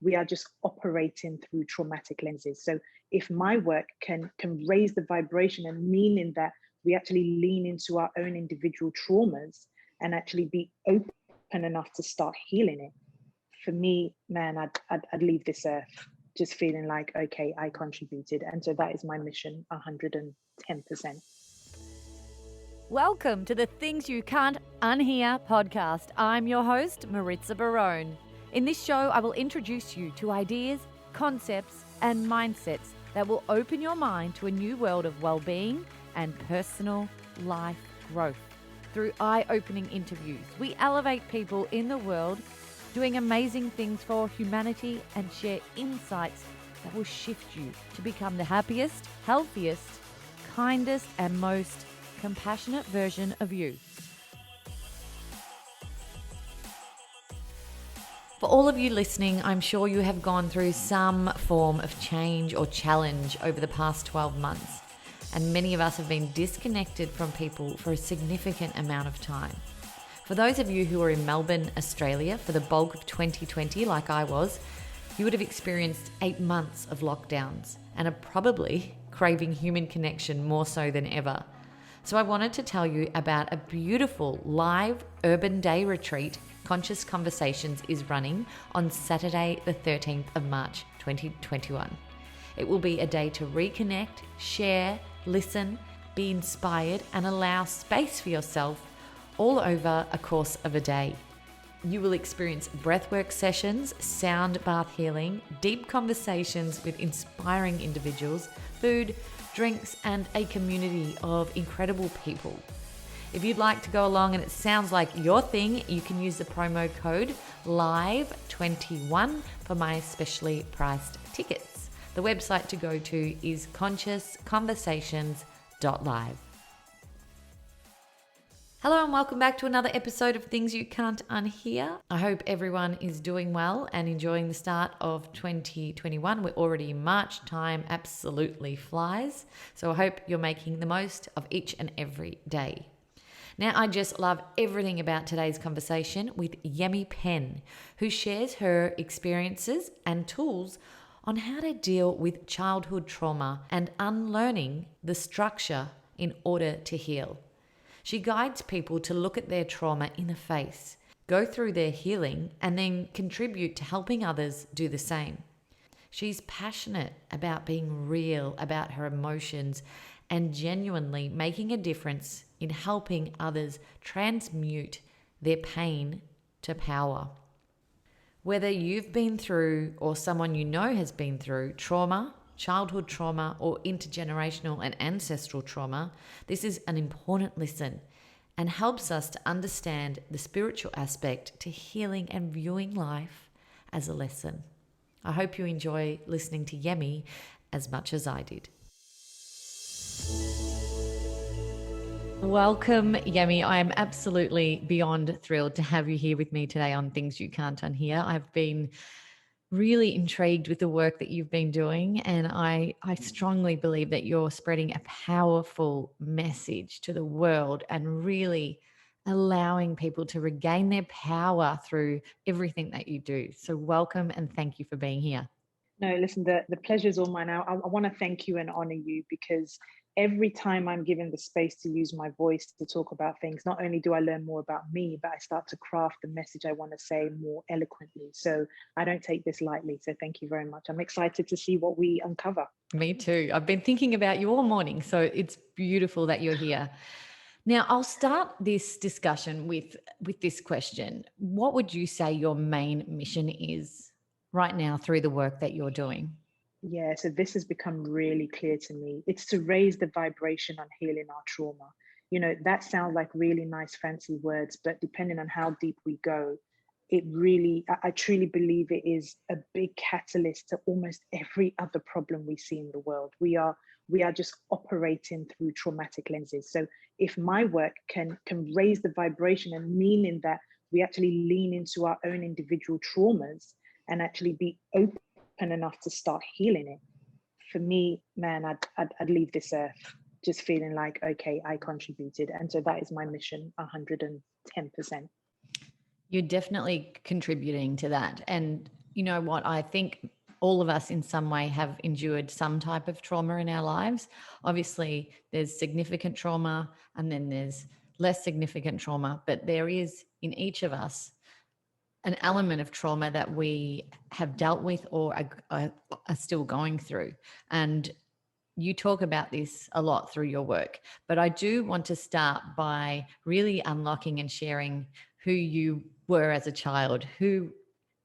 we are just operating through traumatic lenses. So if my work can raise the vibration and meaning that we actually lean into our own individual traumas and actually be open enough to start healing it, for me, man, I'd leave this earth just feeling like, okay, I contributed. And so that is my mission, 110%. Welcome to the Things You Can't Unhear podcast. I'm your host, Maritza Barone. In this show, I will introduce you to ideas, concepts, and mindsets that will open your mind to a new world of well-being and personal life growth. Through eye-opening interviews, we elevate people in the world doing amazing things for humanity and share insights that will shift you to become the happiest, healthiest, kindest, and most compassionate version of you. For all of you listening, I'm sure you have gone through some form of change or challenge over the past 12 months, and many of us have been disconnected from people for a significant amount of time. For those of you who are in Melbourne, Australia, for the bulk of 2020, like I was, you would have experienced 8 months of lockdowns and are probably craving human connection more so than ever. So I wanted to tell you about a beautiful live urban day retreat Conscious Conversations is running on Saturday, the 13th of March, 2021. It will be a day to reconnect, share, listen, be inspired, and allow space for yourself all over a course of a day. You will experience breathwork sessions, sound bath healing, deep conversations with inspiring individuals, food, drinks, and a community of incredible people. If you'd like to go along and it sounds like your thing, you can use the promo code LIVE21 for my specially priced tickets. The website to go to is consciousconversations.live. Hello and welcome back to another episode of Things You Can't Unhear. I hope everyone is doing well and enjoying the start of 2021. We're already in March. Time absolutely flies. So I hope you're making the most of each and every day. Now, I just love everything about today's conversation with Yemi Penn, who shares her experiences and tools on how to deal with childhood trauma and unlearning the structure in order to heal. She guides people to look at their trauma in the face, go through their healing, and then contribute to helping others do the same. She's passionate about being real about her emotions and genuinely making a difference in helping others transmute their pain to power. Whether you've been through or someone you know has been through trauma, childhood trauma, or intergenerational and ancestral trauma, this is an important listen and helps us to understand the spiritual aspect to healing and viewing life as a lesson. I hope you enjoy listening to Yemi as much as I did. Welcome, Yemi. I am absolutely beyond thrilled to have you here with me today on Things You Can't Unhear. I've been really intrigued with the work that you've been doing, and I strongly believe that you're spreading a powerful message to the world and really allowing people to regain their power through everything that you do. So welcome and thank you for being here. No, listen, the pleasure's all mine. I want to thank you and honor you, because every time I'm given the space to use my voice to talk about things, not only do I learn more about me, but I start to craft the message I want to say more eloquently. So I don't take this lightly. So thank you very much. I'm excited to see what we uncover. Me too. I've been thinking about you all morning, so it's beautiful that you're here. Now, I'll start this discussion with this question. What would you say your main mission is right now through the work that you're doing? Yeah, so this has become really clear to me. It's to raise the vibration on healing our trauma. You know, that sounds like really nice, fancy words, but depending on how deep we go, it really, I truly believe it is a big catalyst to almost every other problem we see in the world. We are just operating through traumatic lenses. So if my work can raise the vibration and meaning that we actually lean into our own individual traumas and actually be open enough to start healing it, for me, man, I'd leave this earth just feeling like, okay, I contributed. And so that is my mission, 110%. You're definitely contributing to that. And You know what? I think all of us in some way have endured some type of trauma in our lives. Obviously, there's significant trauma and then there's less significant trauma, but there is in each of us an element of trauma that we have dealt with or are still going through. And you talk about this a lot through your work, but I do want to start by really unlocking and sharing who you were as a child, who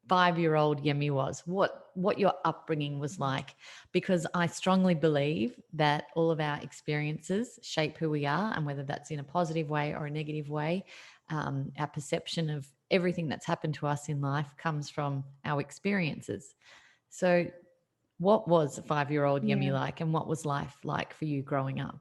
5-year-old Yemi was, what your upbringing was like, because I strongly believe that all of our experiences shape who we are, and whether that's in a positive way or a negative way, our perception of everything that's happened to us in life comes from our experiences. So what was a 5-year-old Yemi Yeah. like, and what was life like for you growing up?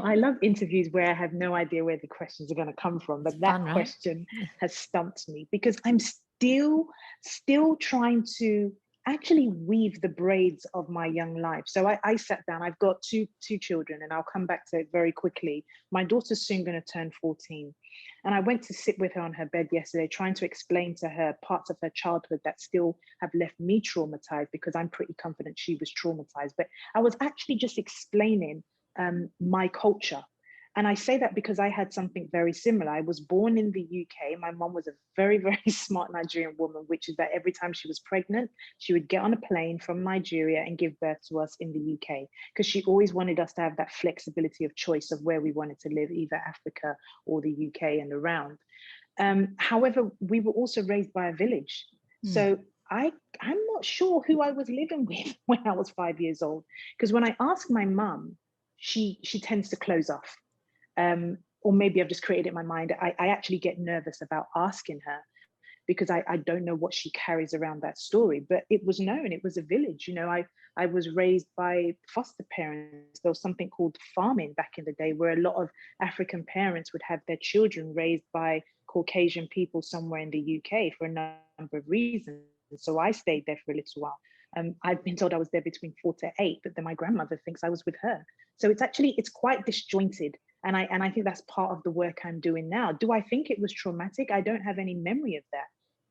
I love interviews where I have no idea where the questions are going to come from, It's but that fun, right? question has stumped me because I'm still trying to actually weave the braids of my young life. So I sat down. I've got two children, and I'll come back to it very quickly. My daughter's soon going to turn 14, and I went to sit with her on her bed yesterday, trying to explain to her parts of her childhood that still have left me traumatized, because I'm pretty confident she was traumatized. But I was actually just explaining my culture. And I say that because I had something very similar. I was born in the UK. My mom was a very, very smart Nigerian woman, which is that every time she was pregnant, she would get on a plane from Nigeria and give birth to us in the UK, because she always wanted us to have that flexibility of choice of where we wanted to live, either Africa or the UK and around. However, we were also raised by a village. Mm. So I'm not sure who I was living with when I was 5 years old, because when I ask my mum, she tends to close off. Or maybe I've just created it in my mind. I actually get nervous about asking her, because I don't know what she carries around that story. But it was known, it was a village. I was raised by foster parents. There was something called farming back in the day, where a lot of African parents would have their children raised by Caucasian people somewhere in the UK for a number of reasons. So I stayed there for a little while. I've been told I was there between 4 to 8, but then my grandmother thinks I was with her. So it's quite disjointed. And I think that's part of the work I'm doing now. Do I think it was traumatic? I don't have any memory of that,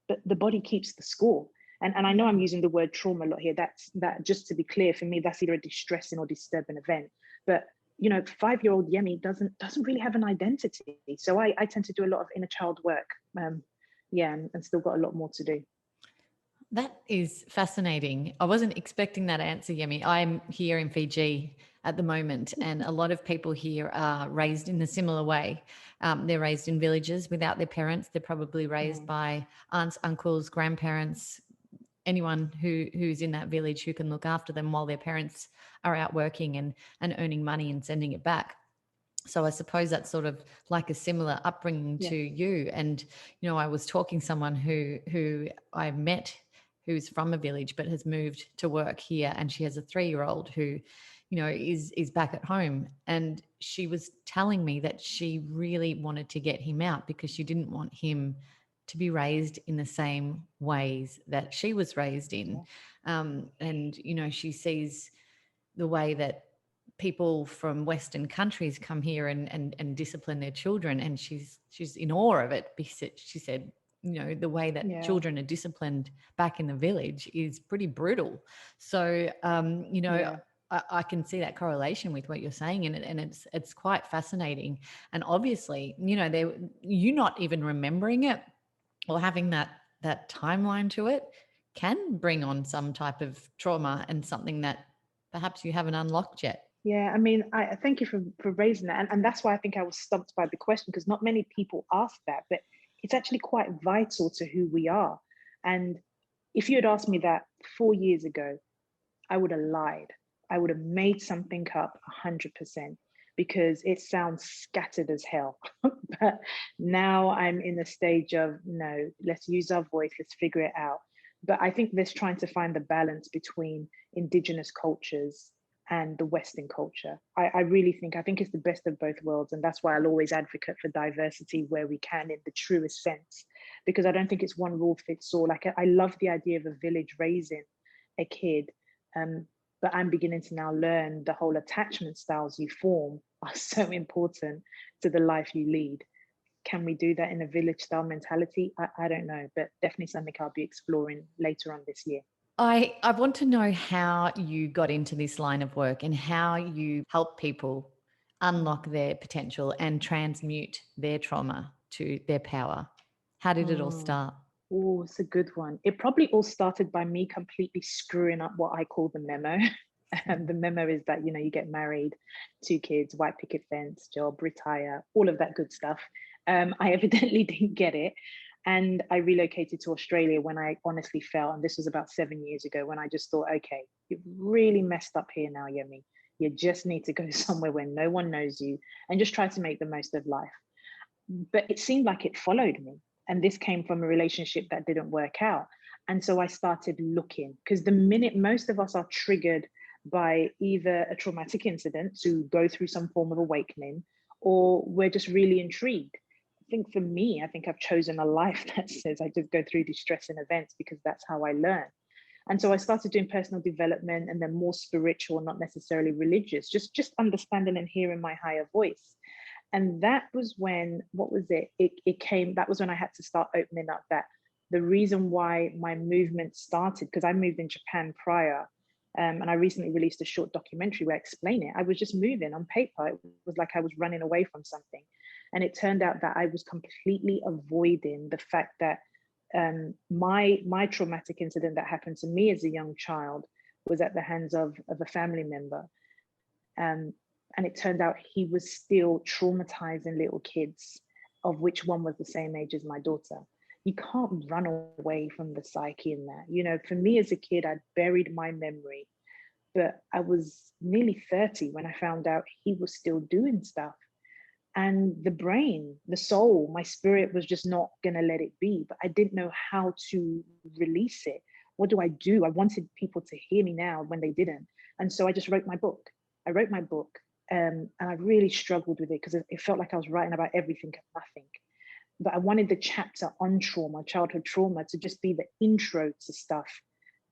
but the body keeps the score. And I know I'm using the word trauma a lot here. That, just to be clear, for me, that's either a distressing or disturbing event. But 5-year-old Yemi doesn't really have an identity. So I tend to do a lot of inner child work. And still got a lot more to do. That is fascinating. I wasn't expecting that answer, Yemi. I'm here in Fiji at the moment, and a lot of people here are raised in a similar way. They're raised in villages without their parents. They're probably raised by aunts, uncles, grandparents, anyone who's in that village who can look after them while their parents are out working and earning money and sending it back. So I suppose that's sort of like a similar upbringing to you. And I was talking to someone who I met, who's from a village but has moved to work here, and she has a 3-year-old who is back at home, and she was telling me that she really wanted to get him out because she didn't want him to be raised in the same ways that she was raised in. And she sees the way that people from Western countries come here and discipline their children, and she's in awe of it, because she said, the way that children are disciplined back in the village is pretty brutal. So I can see that correlation with what you're saying, and it's quite fascinating. And obviously, you not even remembering it or having that timeline to it can bring on some type of trauma and something that perhaps you haven't unlocked yet. Yeah, I mean, I thank you for raising that. And that's why I think I was stumped by the question, because not many people ask that, but it's actually quite vital to who we are. And if you had asked me that 4 years ago, I would have lied. I would have made something up 100%, because it sounds scattered as hell. But now I'm in the stage of, no, let's use our voice, let's figure it out. But I think there's trying to find the balance between indigenous cultures and the Western culture. I think it's the best of both worlds. And that's why I'll always advocate for diversity where we can, in the truest sense, because I don't think it's one rule fits all. Like, I love the idea of a village raising a kid. But I'm beginning to now learn the whole attachment styles you form are so important to the life you lead. can we do that in a village style mentality? I don't know, but definitely something I'll be exploring later on this year. I want to know how you got into this line of work and how you help people unlock their potential and transmute their trauma to their power. How did it all start? Oh, it's a good one. It probably all started by me completely screwing up what I call the memo. And the memo is that, you know, you get married, 2 kids, white picket fence, job, retire, all of that good stuff. I evidently didn't get it. And I relocated to Australia when I honestly felt, and this was about 7 years ago, when I just thought, okay, you've really messed up here now, Yemi. You just need to go somewhere where no one knows you and just try to make the most of life. But it seemed like it followed me. And this came from a relationship that didn't work out. And so I started looking, because the minute most of us are triggered by either a traumatic incident to go through some form of awakening, or we're just really intrigued. I think for me, I think I've chosen a life that says I just go through these stressing events because that's how I learn. And so I started doing personal development, and then more spiritual, not necessarily religious, just understanding and hearing my higher voice. And that was when, what was it? It came, that was when I had to start opening up that the reason why my movement started, because I moved in Japan prior, and I recently released a short documentary where I explain it. I was just moving on paper. It was like I was running away from something. And it turned out that I was completely avoiding the fact that my traumatic incident that happened to me as a young child was at the hands of a family member. And it turned out he was still traumatizing little kids, of which one was the same age as my daughter. You can't run away from the psyche in that. You know, for me as a kid, I'd buried my memory, but I was nearly 30 when I found out he was still doing stuff. And the brain, the soul, my spirit was just not going to let it be, but I didn't know how to release it. What do? I wanted people to hear me now when they didn't. And so I just wrote my book. I wrote my book. And I really struggled with it because it felt like I was writing about everything and nothing. But I wanted the chapter on trauma, childhood trauma, to just be the intro to stuff.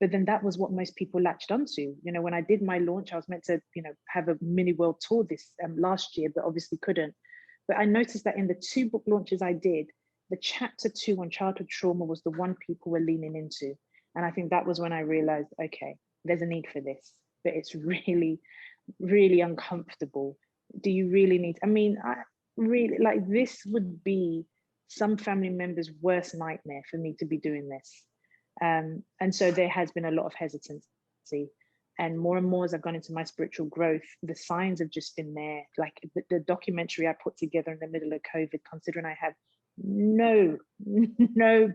But then that was what most people latched onto. You know, when I did my launch, I was meant to, you know, have a mini world tour this last year, but obviously couldn't. But I noticed that in the 2 book launches I did, the chapter 2 on childhood trauma was the one people were leaning into. And I think that was when I realized, okay, there's a need for this, but it's really, really uncomfortable. Do you really need? I mean, I really, like, this would be some family members' worst nightmare for me to be doing this. And so there has been a lot of hesitancy. And more as I've gone into my spiritual growth, the signs have just been there. Like the documentary I put together in the middle of COVID, considering I have no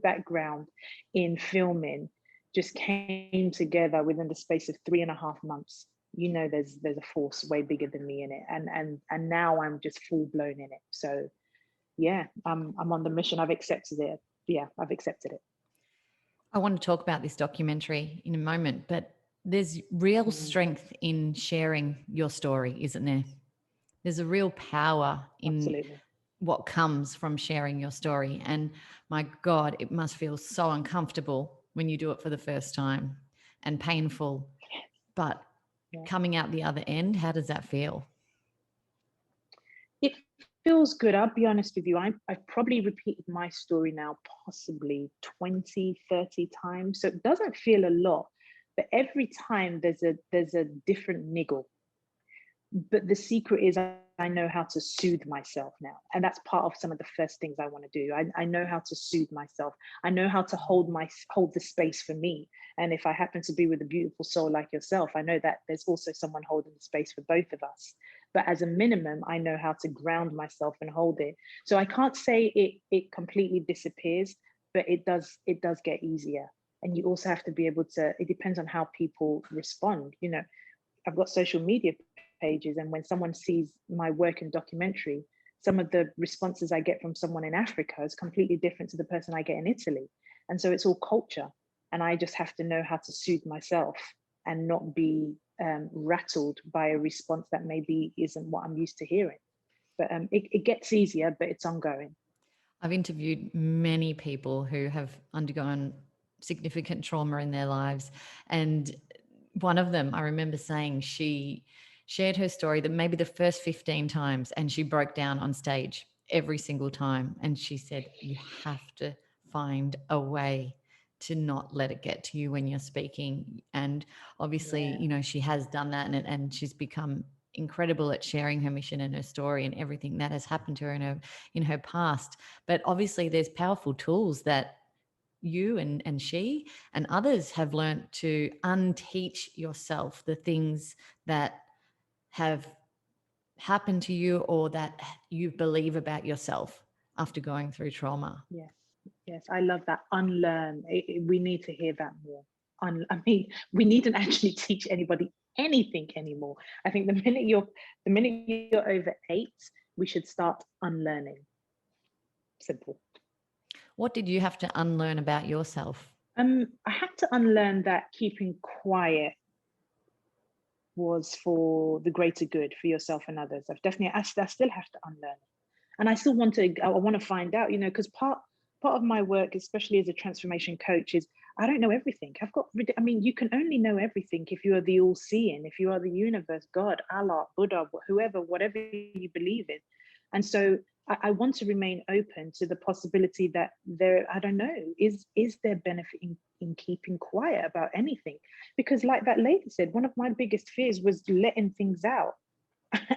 background in filming, just came together within the space of 3.5 months. You know, there's a force way bigger than me in it, and now I'm just full blown in it. So yeah, I'm on the mission. I've accepted it. Yeah, I've accepted it. I want to talk about this documentary in a moment, but there's real strength in sharing your story, isn't there? There's a real power in Absolutely. what comes from sharing your story. And my God, it must feel so uncomfortable when you do it for the first time and painful. But coming out the other end, how does that feel? It feels good. I'll be honest with you. I've probably repeated my story now possibly 20, 30 times. So it doesn't feel a lot, but every time there's a different niggle. But the secret is I know how to soothe myself now. And that's part of some of the first things I want to do. I know how to soothe myself. I know how to hold the space for me. And if I happen to be with a beautiful soul like yourself, I know that there's also someone holding the space for both of us. But as a minimum, I know how to ground myself and hold it. So I can't say it completely disappears, but it does get easier. And you also have to be able to, it depends on how people respond. You know, I've got social media pages, and when someone sees my work in documentary, some of the responses I get from someone in Africa is completely different to the person I get in Italy. And so it's all culture. And I just have to know how to soothe myself and not be rattled by a response that maybe isn't what I'm used to hearing. But it gets easier, but it's ongoing. I've interviewed many people who have undergone significant trauma in their lives. And one of them, I remember saying, she shared her story that maybe the first 15 times and she broke down on stage. every single time. And she said, you have to find a way to not let it get to you when you're speaking. And obviously, you know, she has done that, and she's become incredible at sharing her mission and her story and everything that has happened to her in her past. But obviously there's powerful tools that you and she and others have learned to unteach yourself the things that have happened to you or that you believe about yourself after going through trauma. Yes, I love that. Unlearn. We need to hear that more. I mean, we needn't actually teach anybody anything anymore. I think the minute you're over 8, we should start unlearning. Simple. What did you have to unlearn about yourself? I had to unlearn that keeping quiet was for the greater good for yourself and others. I still have to unlearn it. And I still want to find out, you know, because part of my work, especially as a transformation coach, is I don't know everything. You can only know everything if you are the all-seeing, if you are the universe, God, Allah, Buddha, whoever, whatever you believe in. And so I want to remain open to the possibility that I don't know, is there benefit in keeping quiet about anything? Because like that lady said, one of my biggest fears was letting things out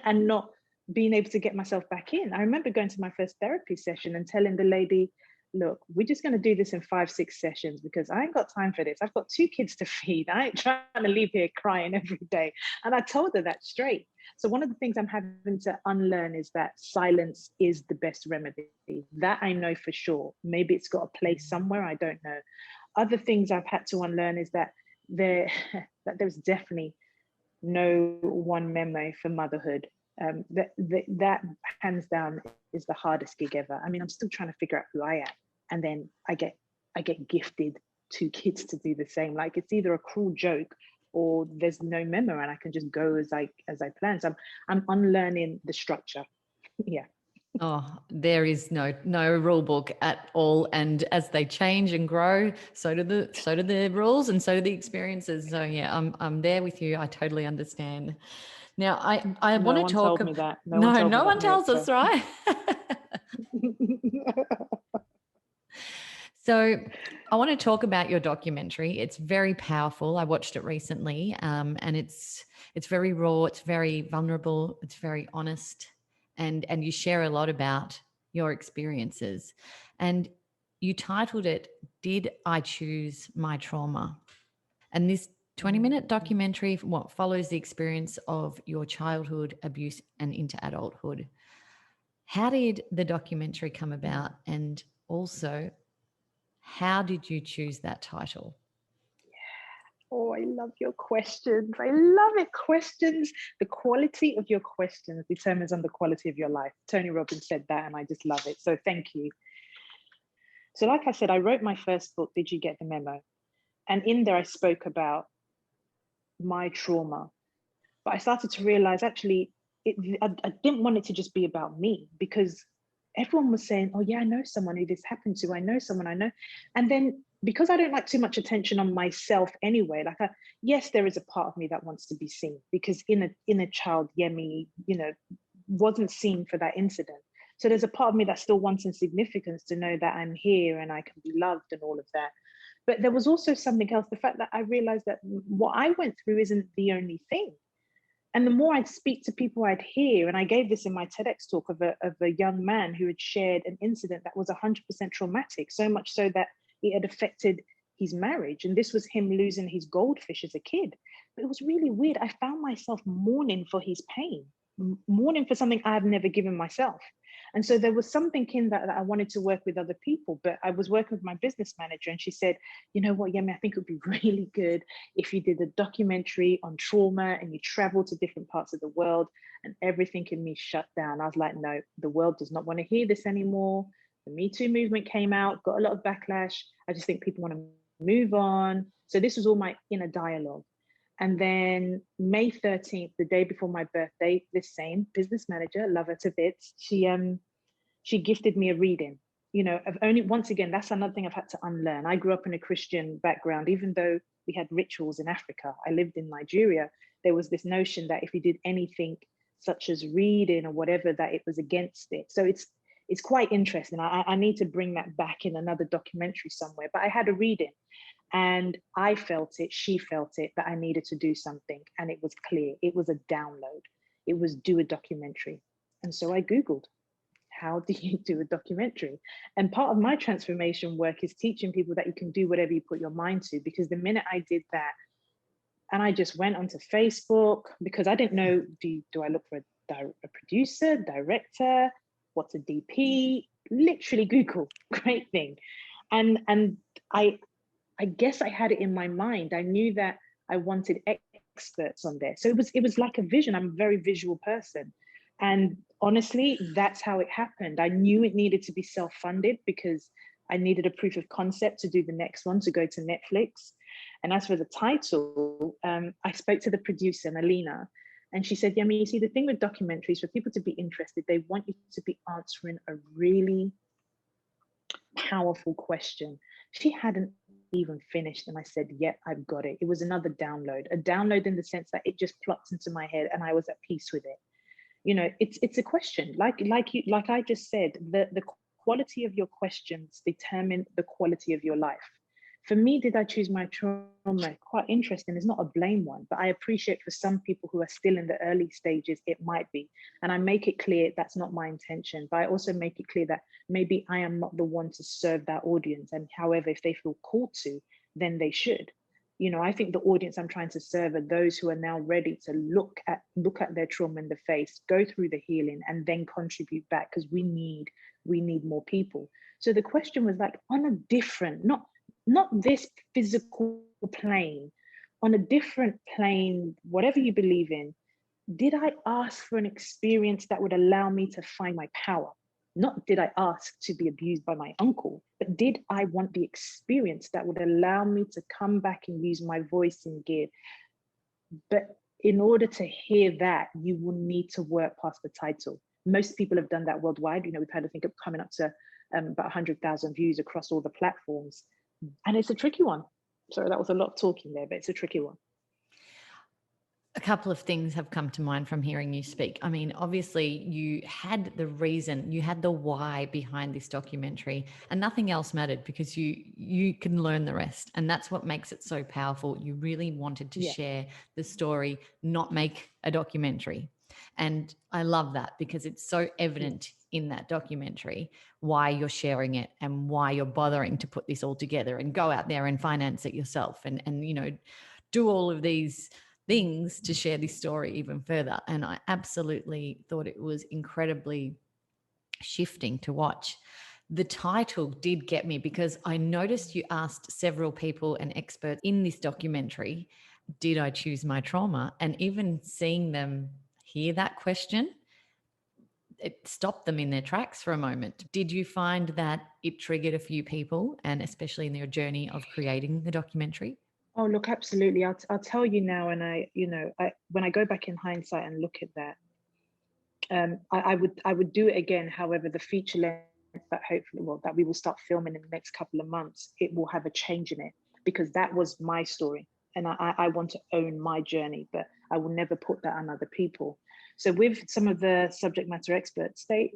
and not being able to get myself back in. I remember going to my first therapy session and telling the lady, look, we're just going to do this in 5-6 sessions because I ain't got time for this. I've got 2 kids to feed. I ain't trying to leave here crying every day. And I told her that straight. So one of the things I'm having to unlearn is that silence is the best remedy. That I know for sure. Maybe it's got a place somewhere, I don't know. Other things I've had to unlearn is that there's definitely no one memo for motherhood. That hands down is the hardest gig ever. I mean, I'm still trying to figure out who I am, and then I get gifted 2 kids to do the same. Like, it's either a cruel joke or there's no memo, and I can just go as I plan. So I'm unlearning the structure. Yeah. Oh, there is no rule book at all, and as they change and grow, so do the rules, and so do the experiences. So yeah, I'm there with you. I totally understand. Now I want to talk. No one told me that. No one tells us, right? So I want to talk about your documentary. It's very powerful. I watched it recently, and it's very raw. It's very vulnerable. It's very honest. And you share a lot about your experiences. And you titled it, Did I Choose My Trauma? And this 20-minute documentary follows the experience of your childhood, abuse, and into adulthood. How did the documentary come about? And also, how did you choose that title? Oh, I love your questions. I love it. Questions. The quality of your questions determines on the quality of your life. Tony Robbins said that, and I just love it. So thank you. So like I said, I wrote my first book, Did You Get the Memo? And in there, I spoke about my trauma. But I started to realize, actually, I didn't want it to just be about me, because everyone was saying, oh yeah, I know someone who this happened to. I know someone I know. And then, because I don't like too much attention on myself anyway, yes, there is a part of me that wants to be seen, because inner child Yemi, wasn't seen for that incident. So there's a part of me that still wants significance, to know that I'm here and I can be loved and all of that. But there was also something else, the fact that I realized that what I went through isn't the only thing. And the more I'd speak to people, I'd hear, and I gave this in my TEDx talk of a young man who had shared an incident that was 100% traumatic, so much so that it had affected his marriage. And this was him losing his goldfish as a kid. But it was really weird. I found myself mourning for his pain, mourning for something I had never given myself. And so there was something in that I wanted to work with other people. But I was working with my business manager, and she said, you know what, Yemi, I think it would be really good if you did a documentary on trauma and you travel to different parts of the world. And everything in me shut down. I was like, no, the world does not want to hear this anymore. The Me Too movement came out, got a lot of backlash. I just think people want to move on. So this was all my inner dialogue. And then May 13th, the day before my birthday, this same business manager, love her to bits, she gifted me a reading. Once again, that's another thing I've had to unlearn. I grew up in a Christian background, even though we had rituals in Africa. I lived in Nigeria. There was this notion that if you did anything such as reading or whatever, that it was against it. So it's quite interesting. I need to bring that back in another documentary somewhere, but I had a reading and I felt it, she felt it, that I needed to do something. And it was clear, it was a download. It was do a documentary. And so I Googled, how do you do a documentary? And part of my transformation work is teaching people that you can do whatever you put your mind to, because the minute I did that, and I just went onto Facebook, because I didn't know, do I look for a producer, director, what's a DP? Literally Google, great thing. And I guess I had it in my mind. I knew that I wanted experts on there. So it was like a vision. I'm a very visual person. And honestly, that's how it happened. I knew it needed to be self-funded because I needed a proof of concept to do the next one, to go to Netflix. And as for the title, I spoke to the producer, Alina, and she said, Yemi, you see, the thing with documentaries, for people to be interested, they want you to be answering a really powerful question. She hadn't even finished, and I said, yeah, I've got it. It was another download, a download in the sense that it just plopped into my head and I was at peace with it. You know, it's a question, like I just said, the quality of your questions determine the quality of your life. For me, did I choose my trauma? Quite interesting. It's not a blame one, but I appreciate for some people who are still in the early stages, it might be. And I make it clear that's not my intention, but I also make it clear that maybe I am not the one to serve that audience. And however, if they feel called to, then they should. You know, I think the audience I'm trying to serve are those who are now ready to look at their trauma in the face, go through the healing, and then contribute back, because we need more people. So the question was like, on a different, not this physical plane, on a different plane, whatever you believe in, did I ask for an experience that would allow me to find my power? Not did I ask to be abused by my uncle, but did I want the experience that would allow me to come back and use my voice and give? But in order to hear that, you will need to work past the title. Most people have done that worldwide. You know, we've had, I think, coming up to about 100,000 views across all the platforms. And it's a tricky one. Sorry, that was a lot of talking there, but it's a tricky one. A couple of things have come to mind from hearing you speak. I mean, obviously you had the reason, you had the why behind this documentary, and nothing else mattered because you can learn the rest. And that's what makes it so powerful. You really wanted to share the story, not make a documentary. And I love that because it's so evident in that documentary why you're sharing it and why you're bothering to put this all together and go out there and finance it yourself and you know, do all of these things to share this story even further. And I absolutely thought it was incredibly shifting to watch. The title did get me because I noticed you asked several people and experts in this documentary, did I choose my trauma? And even seeing them hear that question, it stopped them in their tracks for a moment. Did you find that it triggered a few people, and especially in their journey of creating the documentary? Oh, look, absolutely. I'll tell you now, and when I go back in hindsight and look at that, I would do it again. However, the feature length that hopefully, that we will start filming in the next couple of months, it will have a change in it, because that was my story, and I want to own my journey, but I will never put that on other people. So with some of the subject matter experts, they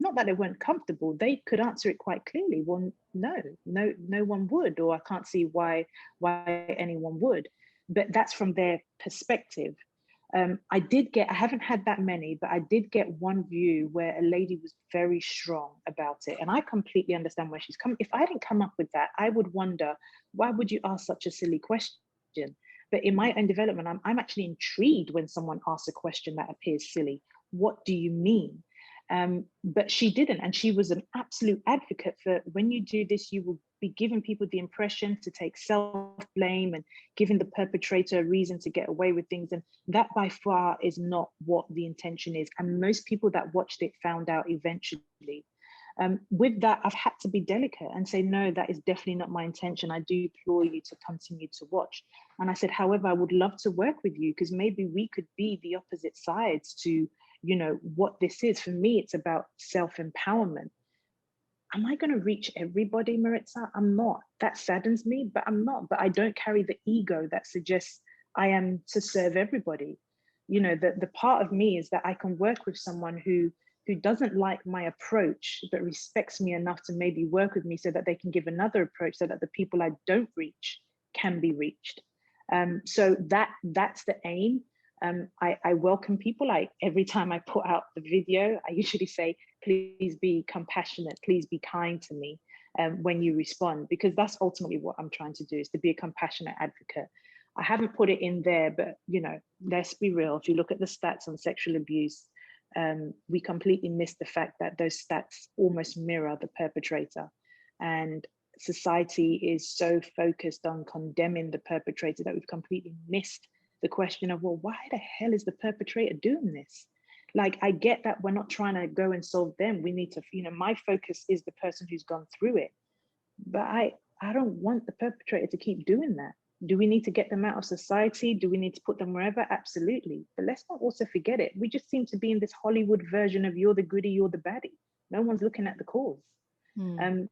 not that they weren't comfortable, they could answer it quite clearly. Well, no one would, or I can't see why anyone would. But that's from their perspective. I haven't had that many, but I did get one view where a lady was very strong about it. And I completely understand where she's coming. If I didn't come up with that, I would wonder, why would you ask such a silly question? But in my own development, I'm actually intrigued when someone asks a question that appears silly. What do you mean? But she didn't, and she was an absolute advocate for, when you do this, you will be giving people the impression to take self-blame and giving the perpetrator a reason to get away with things. And that by far is not what the intention is. And most people that watched it found out eventually. With that, I've had to be delicate and say, no, that is definitely not my intention. I do implore you to continue to watch. And I said, however, I would love to work with you, because maybe we could be the opposite sides to, you know, what this is. For me, it's about self-empowerment. Am I going to reach everybody, Maritza? I'm not. That saddens me, but I'm not. But I don't carry the ego that suggests I am to serve everybody. You know, the part of me is that I can work with someone who who doesn't like my approach, but respects me enough to maybe work with me so that they can give another approach so that the people I don't reach can be reached. So that's the aim. I welcome people. Every time I put out the video, I usually say, please be compassionate, please be kind to me when you respond, because that's ultimately what I'm trying to do, is to be a compassionate advocate. I haven't put it in there, but let's be real. If you look at the stats on sexual abuse, we completely miss the fact that those stats almost mirror the perpetrator. And society is so focused on condemning the perpetrator that we've completely missed the question of, well, why the hell is the perpetrator doing this? Like, I get that we're not trying to go and solve them. We need to, my focus is the person who's gone through it. But I don't want the perpetrator to keep doing that. Do we need to get them out of society? Do we need to put them wherever? Absolutely. But let's not also forget it. We just seem to be in this Hollywood version of you're the goodie, you're the baddie. No one's looking at the cause.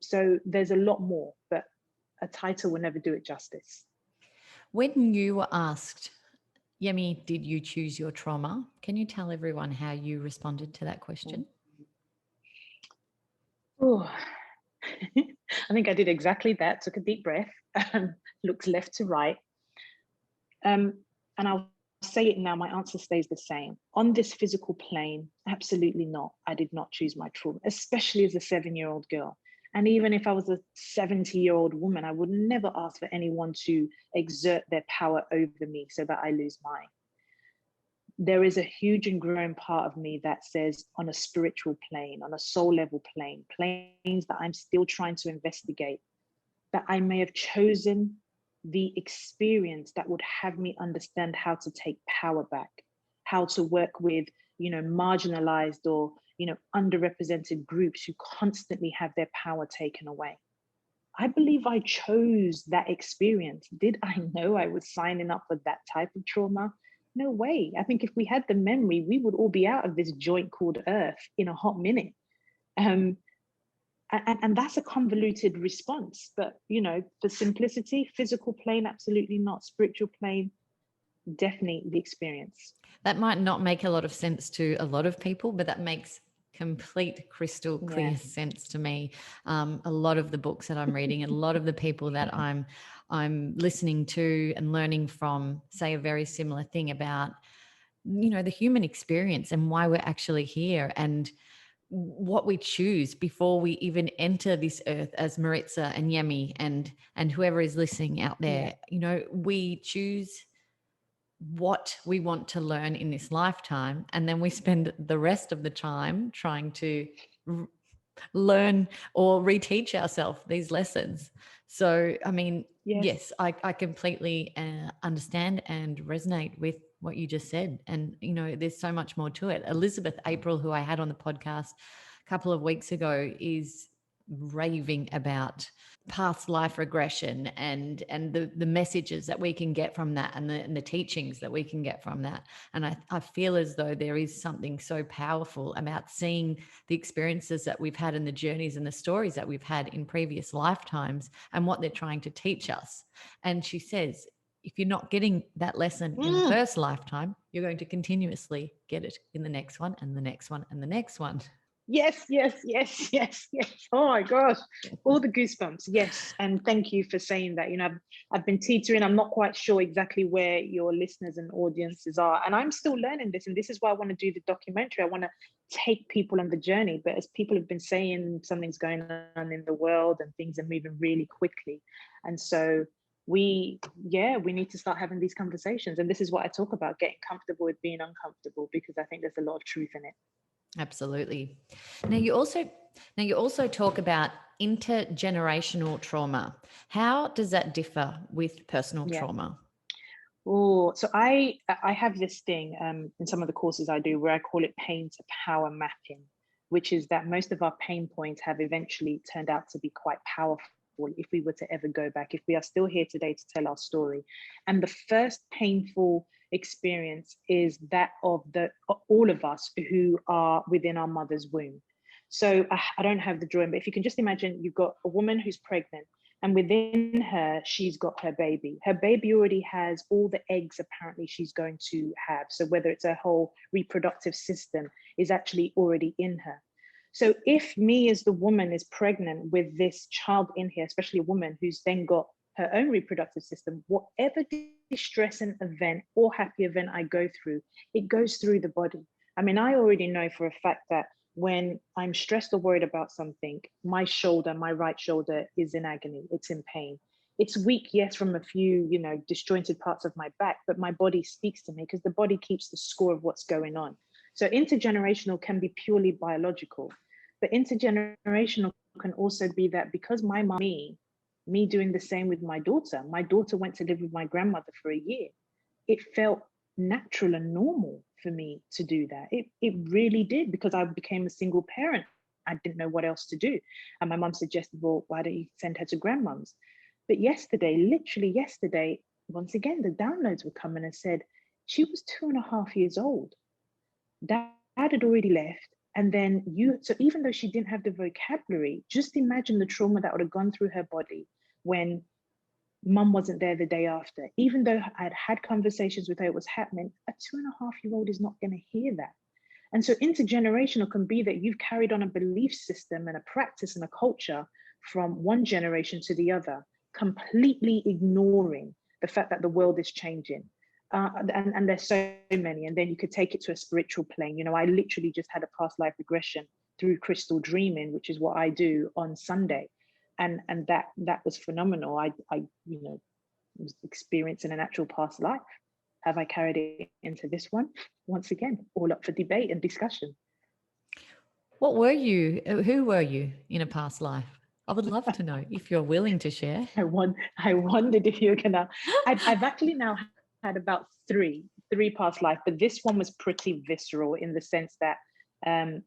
So there's a lot more, but a title will never do it justice. When you were asked, Yemi, did you choose your trauma? Can you tell everyone how you responded to that question? Oh, I think I did exactly that. Took a deep breath, looked left to right. And I'll say it now, my answer stays the same. On this physical plane, absolutely not. I did not choose my trauma, especially as a 7-year-old girl. And even if I was a 70-year-old woman, I would never ask for anyone to exert their power over me so that I lose mine. There is a huge and growing part of me that says, on a spiritual plane, on a soul level plane, planes that I'm still trying to investigate, that I may have chosen the experience that would have me understand how to take power back, how to work with, marginalized or, underrepresented groups who constantly have their power taken away. I believe I chose that experience. Did I know I was signing up for that type of trauma? No way. I think if we had the memory, we would all be out of this joint called Earth in a hot minute. And that's a convoluted response. But, for simplicity, physical plane, absolutely not. Spiritual plane, definitely the experience. That might not make a lot of sense to a lot of people, but that makes complete crystal clear sense to me. A lot of the books that I'm reading, and a lot of the people that I'm listening to and learning from say a very similar thing about, the human experience and why we're actually here and what we choose before we even enter this earth, as Maritza and Yemi and whoever is listening out there, we choose what we want to learn in this lifetime, and then we spend the rest of the time trying to learn or reteach ourselves these lessons. So I mean, yes, I completely understand and resonate with what you just said, and there's so much more to it. Elizabeth April, who I had on the podcast a couple of weeks ago, is raving about past life regression and the messages that we can get from that, and the teachings that we can get from that. And I feel as though there is something so powerful about seeing the experiences that we've had and the journeys and the stories that we've had in previous lifetimes and what they're trying to teach us. And she says, if you're not getting that lesson in the first lifetime, you're going to continuously get it in the next one and the next one and the next one. Yes. Oh my gosh, all the goosebumps. Yes. And thank you for saying that. I've been teetering. I'm not quite sure exactly where your listeners and audiences are. And I'm still learning this. And this is why I want to do the documentary. I want to take people on the journey. But as people have been saying, something's going on in the world and things are moving really quickly. And so we need to start having these conversations. And this is what I talk about, getting comfortable with being uncomfortable, because I think there's a lot of truth in it. Absolutely. Now you also talk about intergenerational trauma. How does that differ with personal trauma? Oh, so I have this thing in some of the courses I do where I call it pain to power mapping, which is that most of our pain points have eventually turned out to be quite powerful if we were to ever go back, if we are still here today to tell our story. And the first painful experience is that of all of us who are within our mother's womb. So I don't have the drawing, but if you can just imagine, you've got a woman who's pregnant, And within her, she's got her baby. Her baby already has all the eggs apparently she's going to have. So whether it's her whole reproductive system is actually already in her. So if me as the woman is pregnant with this child in here, especially a woman who's then got her own reproductive system, whatever distress and event or happy event I go through, it goes through the body. I mean, I already know for a fact that when I'm stressed or worried about something, my shoulder, my right shoulder is in agony, it's in pain. It's weak, yes, from a few, disjointed parts of my back, but my body speaks to me because the body keeps the score of what's going on. So intergenerational can be purely biological, but intergenerational can also be that because my mom, me doing the same with my daughter went to live with my grandmother for a year. It felt natural and normal for me to do that. It really did, because I became a single parent. I didn't know what else to do. And my mom suggested, well, why don't you send her to grandmom's? But yesterday, literally yesterday, once again, the downloads were coming and said, she was 2.5 years old. Dad had already left. And then so even though she didn't have the vocabulary, just imagine the trauma that would have gone through her body when mum wasn't there the day after. Even though I'd had conversations with her, it was happening, a 2.5-year-old is not going to hear that. And so intergenerational can be that you've carried on a belief system and a practice and a culture from one generation to the other, completely ignoring the fact that the world is changing. And there's so many. And then you could take it to a spiritual plane. I literally just had a past life regression through crystal dreaming, which is what I do on Sunday. And that was phenomenal. I was experiencing an actual past life. Have I carried it into this one? Once again, all up for debate and discussion. What were you? Who were you in a past life? I would love to know if you're willing to share. I wondered if you were gonna. I've actually now had about three past life, but this one was pretty visceral in the sense that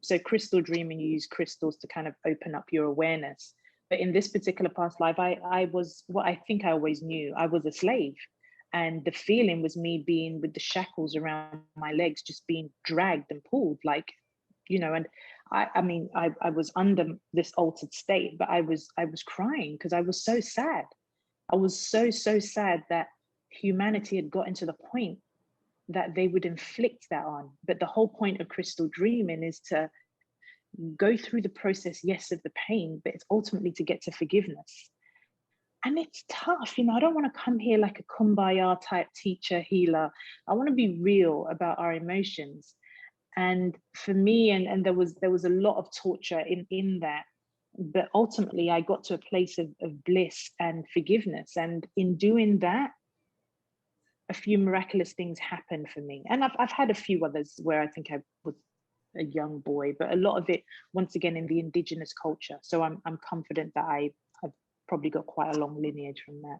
so crystal dreaming, you use crystals to kind of open up your awareness. But in this particular past life, I was what I think I always knew. I was a slave. And the feeling was me being with the shackles around my legs, just being dragged and pulled, and I was under this altered state, but I was crying because I was so sad. I was so sad that humanity had gotten to the point that they would inflict that on. But the whole point of crystal dreaming is to go through the process, yes, of the pain, but it's ultimately to get to forgiveness. And it's tough, I don't want to come here like a kumbaya type teacher, healer. I want to be real about our emotions. And for me, and there was a lot of torture in that, but ultimately I got to a place of bliss and forgiveness. And in doing that, a few miraculous things happened for me. And I've had a few others where I think I was a young boy, but a lot of it, once again, in the indigenous culture. So I'm confident that I've probably got quite a long lineage from that.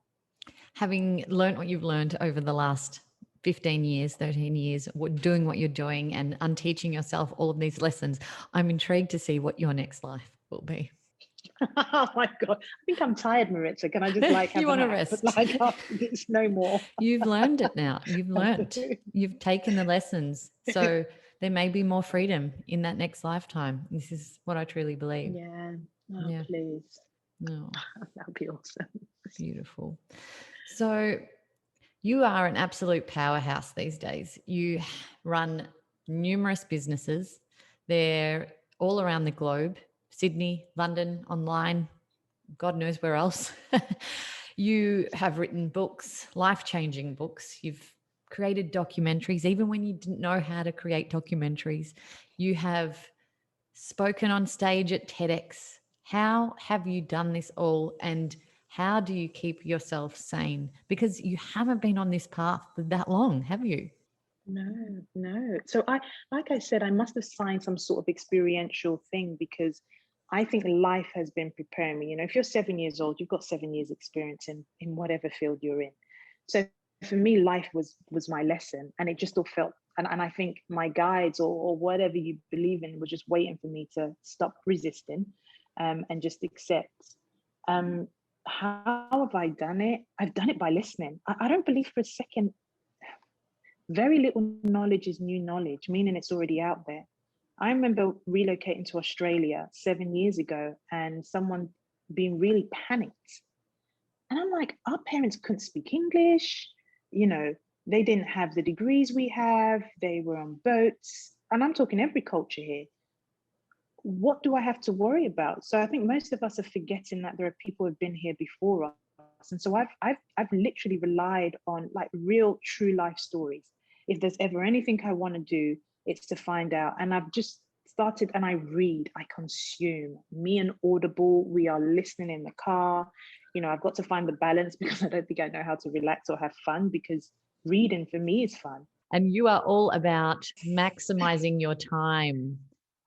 Having learned what you've learned over the last 15 years, 13 years, doing what you're doing and unteaching yourself all of these lessons, I'm intrigued to see what your next life will be. Oh my God. I think I'm tired, Maritza. Can I just have you want to rest? It's no more. You've learned it now. You've learned. You've taken the lessons. So there may be more freedom in that next lifetime. This is what I truly believe. Yeah. Oh, yeah. Please. No. That would be awesome. Beautiful. So you are an absolute powerhouse these days. You run numerous businesses. They're all around the globe, Sydney, London, online, God knows where else. You have written books, life-changing books. You've created documentaries, even when you didn't know how to create documentaries. You have spoken on stage at TEDx. How have you done this all, and how do you keep yourself sane? Because you haven't been on this path for that long, have you? No. So like I said, I must have signed some sort of experiential thing, because I think life has been preparing me. If you're 7 years old, you've got 7 years experience in whatever field you're in. So for me, life was my lesson, and it just all felt, and I think my guides or whatever you believe in were just waiting for me to stop resisting and just accept. How have I done it? I've done it by listening. I don't believe for a second, very little knowledge is new knowledge, meaning it's already out there. I remember relocating to Australia 7 years ago and someone being really panicked And I'm like, our parents couldn't speak English, you know, they didn't have the degrees we have, they were on boats. And I'm talking every culture here. What do I have to worry about? So I think most of us are forgetting that there are people who've been here before us. And so I've literally relied on like real true life stories. If there's ever anything I want to do, it's to find out. And I've just started, and I read, I consume. Me and Audible, we are listening in the car. You know, I've got to find the balance because I don't think I know how to relax or have fun, because reading for me is fun. And you are all about maximizing your time.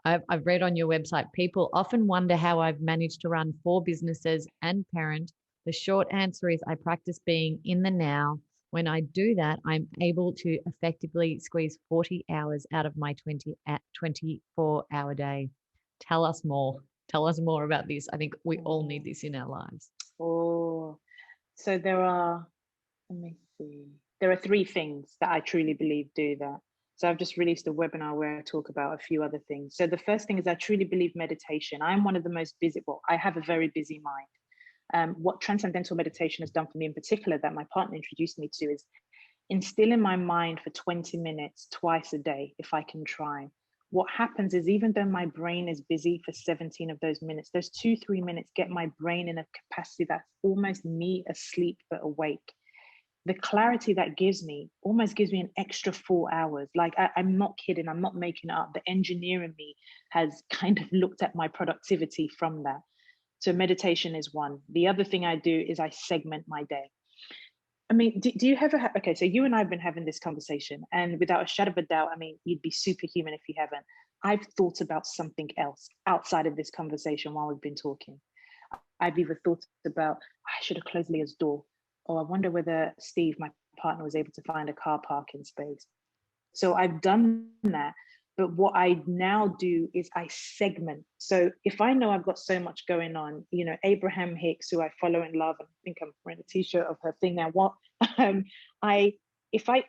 I've read on your website, people often wonder how I've managed to run 4 businesses and parent. The short answer is I practice being in the now. When I do that, I'm able to effectively squeeze 40 hours out of my 24-hour day. Tell us more. Tell us more about this. I think we all need this in our lives. Oh, so let me see. There are 3 things that I truly believe do that. So I've just released a webinar where I talk about a few other things. So the first thing is I truly believe meditation. I'm one of the most busy, well, I have a very busy mind. What transcendental meditation has done for me in particular, that my partner introduced me to, is instill in my mind for 20 minutes twice a day, if I can try. What happens is, even though my brain is busy for 17 of those minutes, those 2-3 minutes get my brain in a capacity that's almost me asleep but awake. The clarity that gives me almost gives me an extra 4 hours. Like I'm not kidding, I'm not making it up. The engineer in me has kind of looked at my productivity from that. So meditation is one. The other thing I do is I segment my day. I mean, do you ever have, okay, so you and I have been having this conversation, and without a shadow of a doubt, I mean, you'd be superhuman if you haven't. I've thought about something else outside of this conversation while we've been talking. I've either thought about, I should have closed Leah's door, or I wonder whether Steve, my partner, was able to find a car parking space. So I've done that. But what I now do is I segment. So if I know I've got so much going on, you know, Abraham Hicks, who I follow and love, and I think I'm wearing a t-shirt of her thing now. What I if I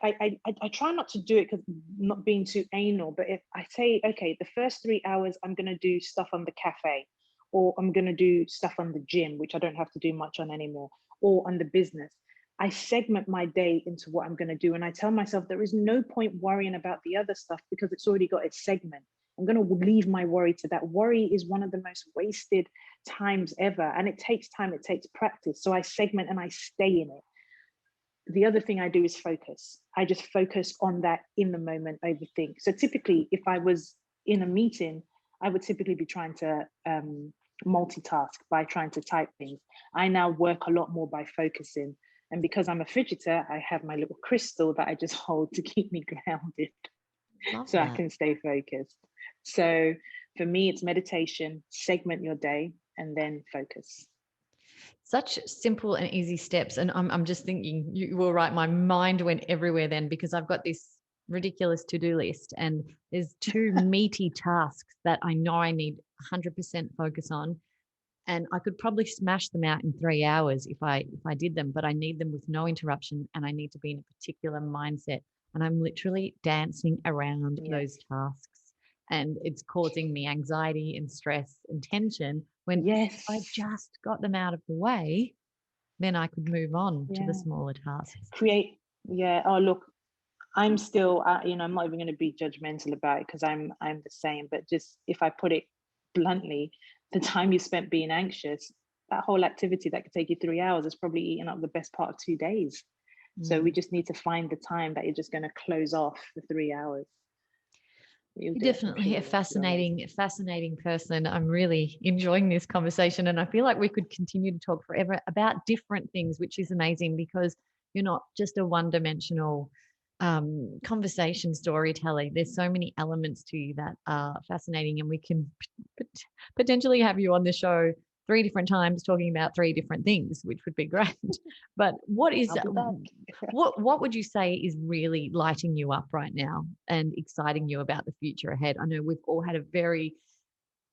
try not to do it because not being too anal, but if I say, okay, the first 3 hours I'm going to do stuff on the cafe, or I'm going to do stuff on the gym, which I don't have to do much on anymore, or on the business. I segment my day into what I'm going to do. And I tell myself there is no point worrying about the other stuff because it's already got its segment. I'm going to leave my worry to that. Worry is one of the most wasted times ever. And it takes time, it takes practice. So I segment and I stay in it. The other thing I do is focus. I just focus on that in the moment, overthink. So typically, if I was in a meeting, I would typically be trying to multitask by trying to type things. I now work a lot more by focusing. And because I'm a fidgeter, I have my little crystal that I just hold to keep me grounded. So I can stay focused. So for me, it's meditation, segment your day, and then focus. Such simple and easy steps. And I'm just thinking, you were right. My mind went everywhere then, because I've got this ridiculous to-do list, and there's 2 meaty tasks that I know I need 100% focus on. And I could probably smash them out in 3 hours if I did them, but I need them with no interruption, and I need to be in a particular mindset. And I'm literally dancing around those tasks, and it's causing me anxiety and stress and tension, when if I just got them out of the way, then I could move on to the smaller tasks. Oh, look, I'm still, you know, I'm not even going to be judgmental about it because I'm the same. But just if I put it bluntly, the time you spent being anxious, that whole activity that could take you 3 hours is probably eating up the best part of 2 days. So we just need to find the time that you're just going to close off the 3 hours. You're definitely a fascinating person. I'm really enjoying this conversation, and I feel like we could continue to talk forever about different things, which is amazing, because you're not just a one-dimensional conversation storyteller. There's so many elements to you that are fascinating, and we can potentially have you on the show 3 different times talking about 3 different things, which would be great. But what would you say is really lighting you up right now and exciting you about the future ahead? I know we've all had a very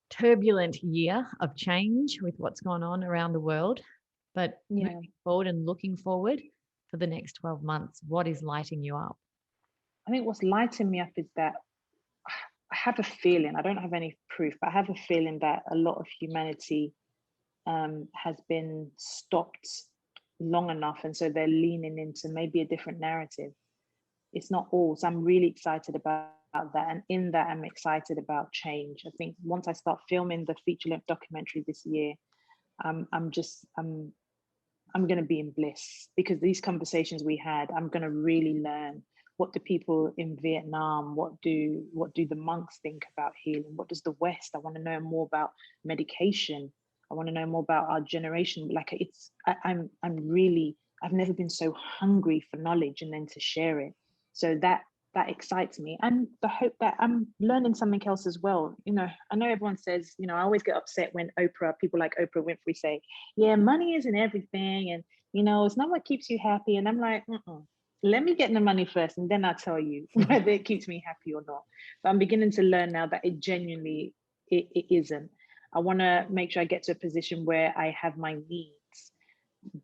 turbulent year of change with what's gone on around the world, but moving forward and looking forward for the next 12 months, what is lighting you up? I think what's lighting me up is that I have a feeling, I don't have any proof, but I have a feeling that a lot of humanity has been stopped long enough, and so they're leaning into maybe a different narrative. It's not all. So I'm really excited about that, and in that I'm excited about change. I think once I start filming the feature-length documentary this year, I'm going to be in bliss, because these conversations we had, I'm going to really learn what do people in Vietnam, what do the monks think about healing, what does the West. I want to know more about medication. I want to know more about our generation. Like I'm really, I've never been so hungry for knowledge, and then to share it. So that excites me, and the hope that I'm learning something else as well. You know, I know everyone says, you know, I always get upset when people like Oprah Winfrey say, yeah, money isn't everything, and you know, it's not what keeps you happy. And I'm like, let me get the money first, and then I'll tell you whether it keeps me happy or not. But I'm beginning to learn now that it genuinely it isn't. I want to make sure I get to a position where I have my needs,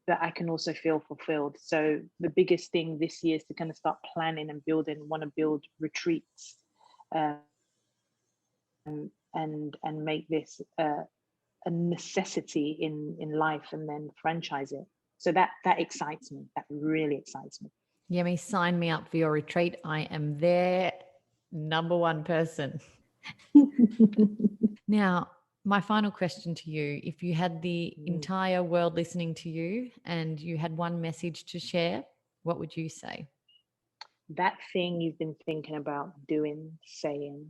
but I can also feel fulfilled. So the biggest thing this year is to kind of start planning and building, want to build retreats, and make this a necessity in life, and then franchise it. So that excites me. That really excites me. Yemi, sign me up for your retreat. I am their number one person. Now, my final question to you, if you had the entire world listening to you and you had one message to share, what would you say? That thing you've been thinking about doing, saying,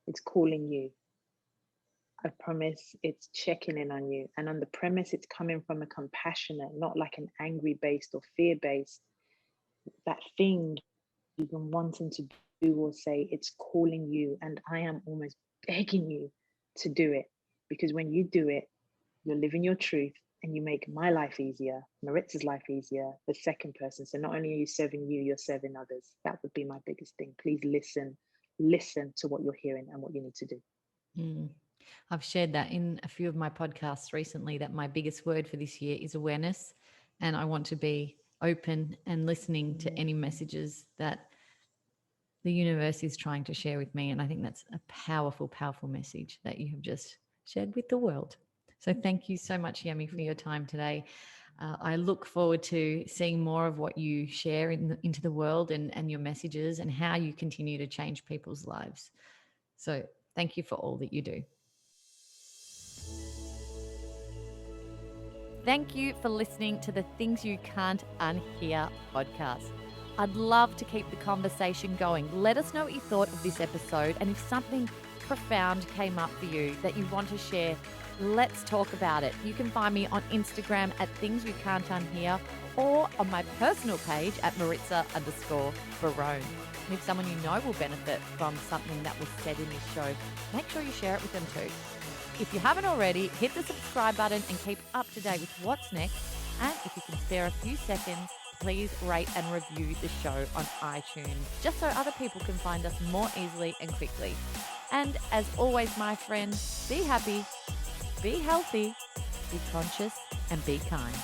it's calling you. I promise it's checking in on you. And on the premise, it's coming from a compassionate, not like an angry based or fear based. That thing you've been wanting to do or say, it's calling you. And I am almost begging you to do it, because when you do it, you're living your truth, and you make my life easier, Maritza's life easier, the second person. So not only are you serving you, you're serving others. That would be my biggest thing. Please listen to what you're hearing and what you need to do. I've shared that in a few of my podcasts recently, that my biggest word for this year is awareness. And I want to be open and listening to any messages that the universe is trying to share with me. And I think that's a powerful, powerful message that you have just shared with the world. So thank you so much, Yemi, for your time today. I look forward to seeing more of what you share into the world, and your messages, and how you continue to change people's lives. So thank you for all that you do. Thank you for listening to the Things You Can't Unhear podcast. I'd love to keep the conversation going. Let us know what you thought of this episode, and if something profound came up for you that you want to share, let's talk about it. You can find me on Instagram at Things You Can't Unhear, or on my personal page at Maritza_Barone. And if someone you know will benefit from something that was said in this show, make sure you share it with them too. If you haven't already, hit the subscribe button and keep up to date with what's next. And if you can spare a few seconds, please rate and review the show on iTunes, just so other people can find us more easily and quickly. And as always, my friend, be happy, be healthy, be conscious, and be kind.